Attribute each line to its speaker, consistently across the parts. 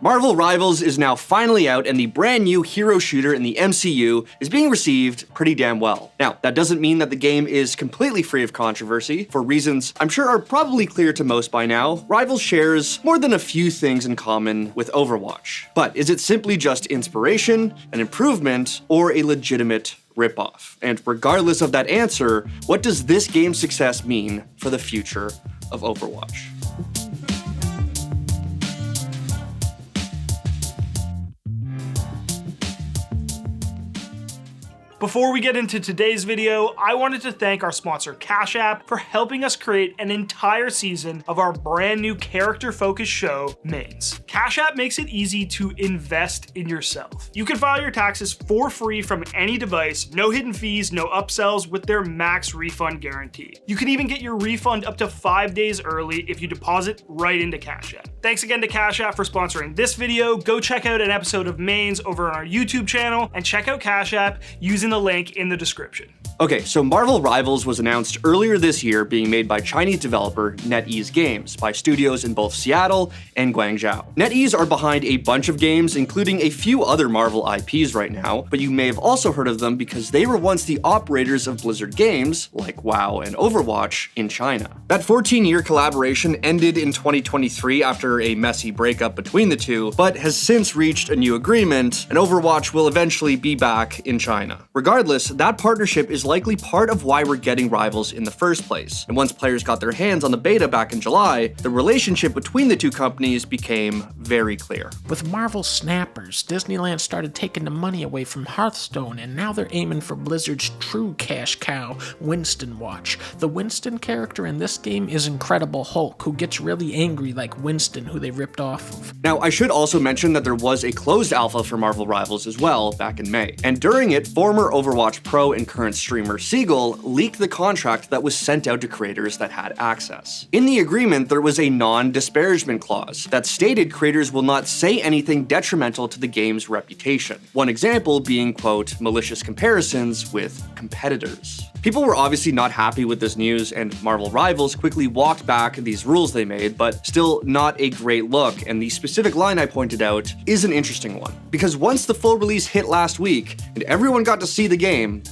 Speaker 1: Marvel Rivals is now finally out, and the brand new hero shooter in the MCU is being received pretty damn well. Now, that doesn't mean that the game is completely free of controversy. For reasons I'm sure are probably clear to most by now, Rivals shares more than a few things in common with Overwatch. But is it simply just inspiration, an improvement, or a legitimate ripoff? And regardless of that answer, what does this game's success mean for the future of Overwatch?
Speaker 2: Before we get into today's video, I wanted to thank our sponsor Cash App for helping us create an entire season of our brand new character-focused show, Mains. Cash App makes it easy to invest in yourself. You can file your taxes for free from any device, no hidden fees, no upsells, with their max refund guarantee. You can even get your refund up to 5 days early if you deposit right into Cash App. Thanks again to Cash App for sponsoring this video. Go check out an episode of Mains over on our YouTube channel and check out Cash App using the link in the description.
Speaker 1: Okay, so Marvel Rivals was announced earlier this year, being made by Chinese developer NetEase Games by studios in both Seattle and Guangzhou. NetEase are behind a bunch of games, including a few other Marvel IPs right now, but you may have also heard of them because they were once the operators of Blizzard games, like WoW and Overwatch, in China. That 14-year collaboration ended in 2023 after a messy breakup between the two, but has since reached a new agreement, and Overwatch will eventually be back in China. Regardless, that partnership is likely part of why we're getting Rivals in the first place. And once players got their hands on the beta back in July, the relationship between the two companies became very clear.
Speaker 3: With Marvel snappers, Disneyland started taking the money away from Hearthstone, and now they're aiming for Blizzard's true cash cow, Winston Watch. The Winston character in this game is Incredible Hulk, who gets really angry like Winston, who they ripped off of.
Speaker 1: Now, I should also mention that there was a closed alpha for Marvel Rivals as well back in May. And during it, former Overwatch pro and current streamer Seagull leaked the contract that was sent out to creators that had access. In the agreement, there was a non-disparagement clause that stated creators will not say anything detrimental to the game's reputation. One example being, quote, malicious comparisons with competitors. People were obviously not happy with this news, and Marvel Rivals quickly walked back these rules they made, but still not a great look, and the specific line I pointed out is an interesting one. Because once the full release hit last week, and everyone got to see the game,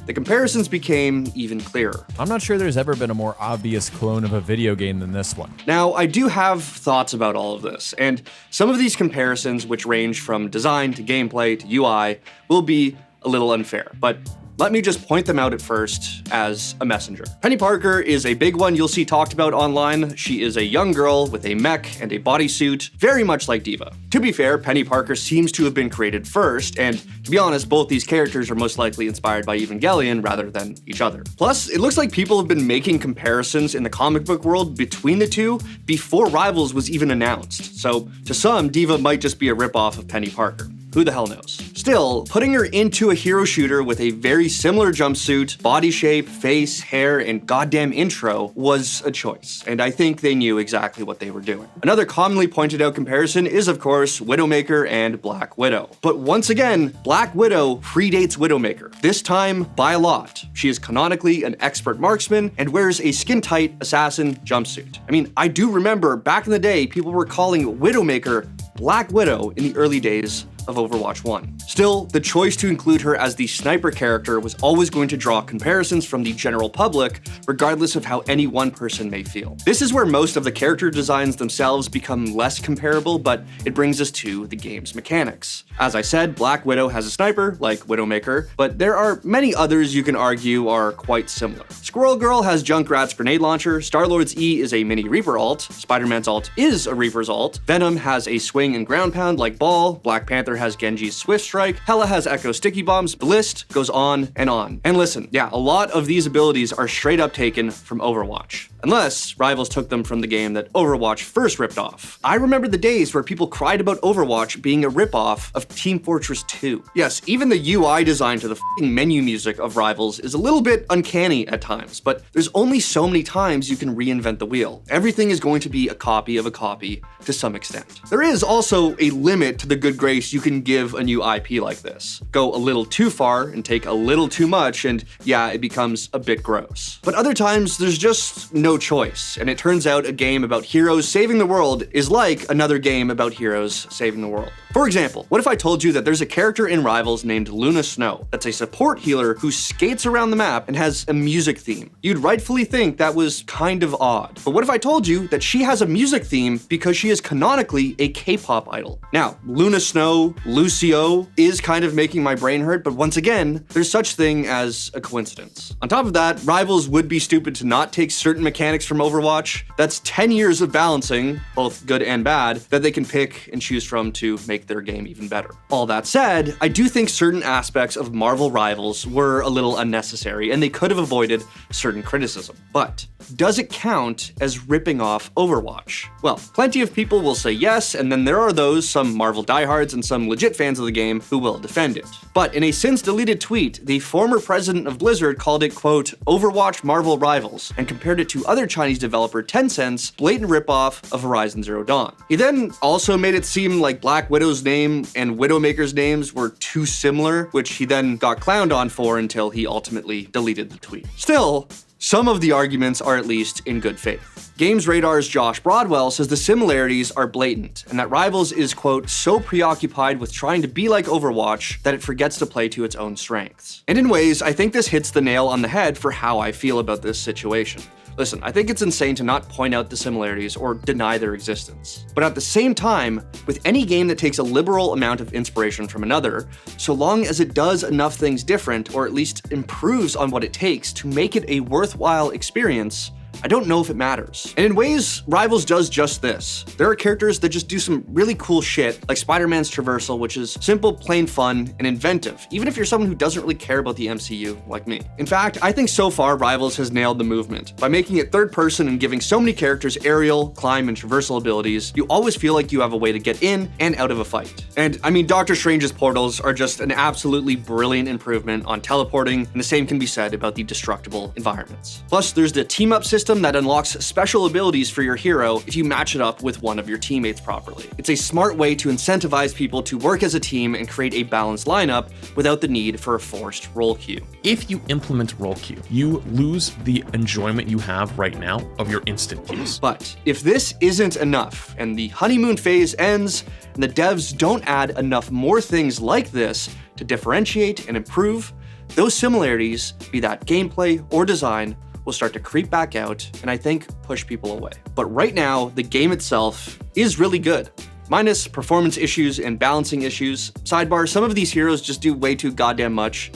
Speaker 1: the comparisons became even clearer.
Speaker 4: I'm not sure there's ever been a more obvious clone of a video game than this one.
Speaker 1: Now, I do have thoughts about all of this, and some of these comparisons, which range from design to gameplay to UI, will be a little unfair, but let me just point them out at first as a messenger. Penny Parker is a big one you'll see talked about online. She is a young girl with a mech and a bodysuit, very much like D.Va. To be fair, Penny Parker seems to have been created first, and to be honest, both these characters are most likely inspired by Evangelion rather than each other. Plus, it looks like people have been making comparisons in the comic book world between the two before Rivals was even announced. So, to some, D.Va might just be a ripoff of Penny Parker. Who the hell knows? Still, putting her into a hero shooter with a very similar jumpsuit, body shape, face, hair, and goddamn intro was a choice, and I think they knew exactly what they were doing. Another commonly pointed out comparison is, of course, Widowmaker and Black Widow. But once again, Black Widow predates Widowmaker, this time by a lot. She is canonically an expert marksman and wears a skin-tight assassin jumpsuit. I mean, I do remember back in the day, people were calling Widowmaker Black Widow in the early days of Overwatch 1. Still, the choice to include her as the sniper character was always going to draw comparisons from the general public, regardless of how any one person may feel. This is where most of the character designs themselves become less comparable, but it brings us to the game's mechanics. As I said, Black Widow has a sniper, like Widowmaker, but there are many others you can argue are quite similar. Squirrel Girl has Junkrat's grenade launcher, Star-Lord's E is a mini Reaper ult, Spider-Man's ult is a Reaper's ult, Venom has a swing and ground pound like Ball, Black Panther has Genji's Swift Strike, Hela has Echo Sticky Bombs, the list goes on and on. And listen, yeah, a lot of these abilities are straight up taken from Overwatch. Unless Rivals took them from the game that Overwatch first ripped off. I remember the days where people cried about Overwatch being a ripoff of Team Fortress 2. Yes, even the UI design to the f***ing menu music of Rivals is a little bit uncanny at times, but there's only so many times you can reinvent the wheel. Everything is going to be a copy of a copy to some extent. There is also a limit to the good grace you can can give a new IP like this. Go a little too far and take a little too much, and yeah, it becomes a bit gross. But other times, there's just no choice, and it turns out a game about heroes saving the world is like another game about heroes saving the world. For example, what if I told you that there's a character in Rivals named Luna Snow that's a support healer who skates around the map and has a music theme? You'd rightfully think that was kind of odd. But what if I told you that she has a music theme because she is canonically a K-pop idol? Now, Luna Snow, Lucio, is kind of making my brain hurt, but once again, there's such thing as a coincidence. On top of that, Rivals would be stupid to not take certain mechanics from Overwatch. That's 10 years of balancing, both good and bad, that they can pick and choose from to make their game even better. All that said, I do think certain aspects of Marvel Rivals were a little unnecessary, and they could have avoided certain criticism. But does it count as ripping off Overwatch? Well, plenty of people will say yes, and then there are those, some Marvel diehards and some legit fans of the game, who will defend it. But in a since-deleted tweet, the former president of Blizzard called it, quote, Overwatch Marvel Rivals, and compared it to other Chinese developer Tencent's blatant ripoff of Horizon Zero Dawn. He then also made it seem like Black Widow's name and Widowmaker's names were too similar, which he then got clowned on for until he ultimately deleted the tweet. Still, some of the arguments are at least in good faith. Games Radar's Josh Broadwell says the similarities are blatant, and that Rivals is, quote, so preoccupied with trying to be like Overwatch that it forgets to play to its own strengths. And in ways, I think this hits the nail on the head for how I feel about this situation. Listen, I think it's insane to not point out the similarities or deny their existence. But at the same time, with any game that takes a liberal amount of inspiration from another, so long as it does enough things different, or at least improves on what it takes to make it a worthwhile experience, I don't know if it matters. And in ways, Rivals does just this. There are characters that just do some really cool shit, like Spider-Man's traversal, which is simple, plain fun, and inventive, even if you're someone who doesn't really care about the MCU, like me. In fact, I think so far Rivals has nailed the movement. By making it third person and giving so many characters aerial, climb, and traversal abilities, you always feel like you have a way to get in and out of a fight. And I mean, Doctor Strange's portals are just an absolutely brilliant improvement on teleporting, and the same can be said about the destructible environments. Plus, there's the team-up system that unlocks special abilities for your hero if you match it up with one of your teammates properly. It's a smart way to incentivize people to work as a team and create a balanced lineup without the need for a forced role queue.
Speaker 5: If you implement role queue, you lose the enjoyment you have right now of your instant queues.
Speaker 1: But if this isn't enough, and the honeymoon phase ends, and the devs don't add enough more things like this to differentiate and improve, those similarities, be that gameplay or design, will start to creep back out and I think push people away. But right now, the game itself is really good. Minus performance issues and balancing issues. Sidebar, some of these heroes just do way too goddamn much.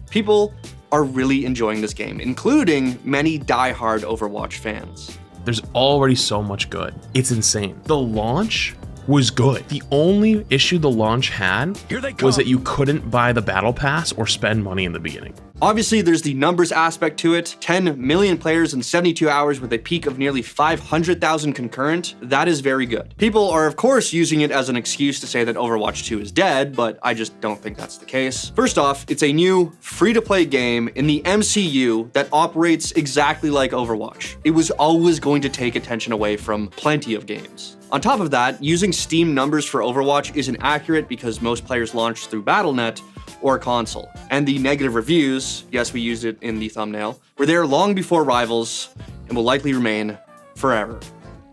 Speaker 1: People are really enjoying this game, including many die-hard Overwatch fans.
Speaker 5: There's already so much good. It's insane. The launch was good. The only issue the launch had was that you couldn't buy the battle pass or spend money in the beginning.
Speaker 1: Obviously, there's the numbers aspect to it. 10 million players in 72 hours with a peak of nearly 500,000 concurrent. That is very good. People are, of course, using it as an excuse to say that Overwatch 2 is dead, but I just don't think that's the case. First off, it's a new, free-to-play game in the MCU that operates exactly like Overwatch. It was always going to take attention away from plenty of games. On top of that, using Steam numbers for Overwatch isn't accurate because most players launch through Battle.net or console. And the negative reviews, yes, we used it in the thumbnail, were there long before Rivals and will likely remain forever,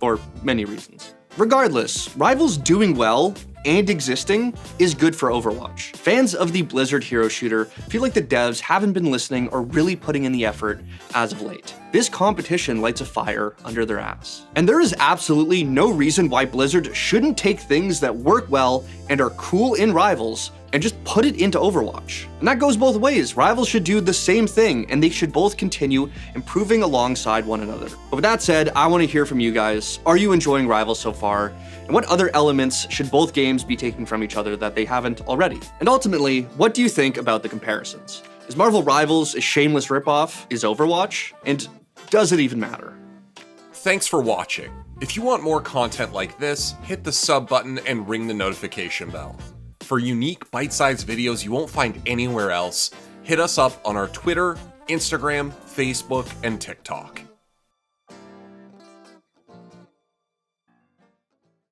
Speaker 1: for many reasons. Regardless, Rivals doing well and existing is good for Overwatch. Fans of the Blizzard hero shooter feel like the devs haven't been listening or really putting in the effort as of late. This competition lights a fire under their ass. And there is absolutely no reason why Blizzard shouldn't take things that work well and are cool in Rivals and just put it into Overwatch. And that goes both ways. Rivals should do the same thing, and they should both continue improving alongside one another. But with that said, I want to hear from you guys. Are you enjoying Rivals so far? And what other elements should both games be taking from each other that they haven't already? And ultimately, what do you think about the comparisons? Is Marvel Rivals a shameless ripoff? Is Overwatch? And does it even matter?
Speaker 6: Thanks for watching. If you want more content like this, hit the sub button and ring the notification bell. For unique bite-sized videos you won't find anywhere else, hit us up on our Twitter, Instagram, Facebook, and TikTok.